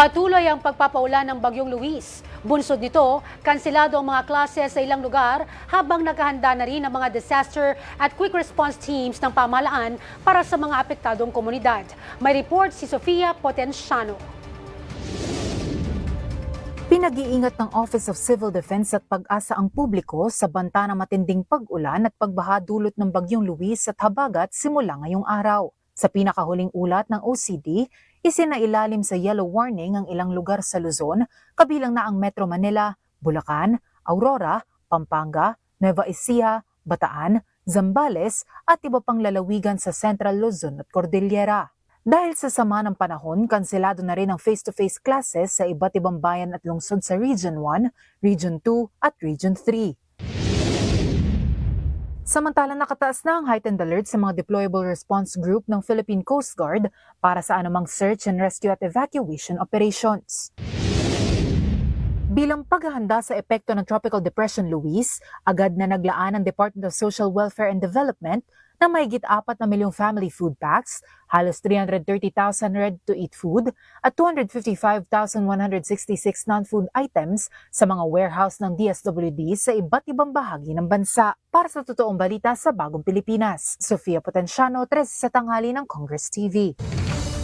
Patuloy ang pagpapaulan ng Bagyong Luis. Bunsod nito, kanselado ang mga klase sa ilang lugar habang naghahanda na rin ang mga disaster at quick response teams ng pamahalaan para sa mga apektadong komunidad. May report si Sofia Potenciano. Pinag-iingat ng Office of Civil Defense at Pag-asa ang publiko sa banta ng matinding pag-ulan at pagbaha dulot ng Bagyong Luis at habagat simula ngayong araw. Sa pinakahuling ulat ng OCD, isinailalim sa yellow warning ang ilang lugar sa Luzon, kabilang na ang Metro Manila, Bulacan, Aurora, Pampanga, Nueva Ecija, Bataan, Zambales at iba pang lalawigan sa Central Luzon at Cordillera. Dahil sa sama ng panahon, kanselado na rin ang face-to-face classes sa iba't ibang bayan at lungsod sa Region 1, Region 2 at Region 3. Samantalang nakataas na ang heightened alert sa mga deployable response group ng Philippine Coast Guard para sa anumang search and rescue at evacuation operations. Bilang paghahanda sa epekto ng Tropical Depression Luis, agad na naglaan ang Department of Social Welfare and Development na mahigit 4 na milyong family food packs, halos 330,000 ready-to-eat food at 255,166 non-food items sa mga warehouse ng DSWD sa iba't ibang bahagi ng bansa. Para sa totoong balita sa Bagong Pilipinas, Sofia Potenciano, 3 sa tanghali ng Congress TV.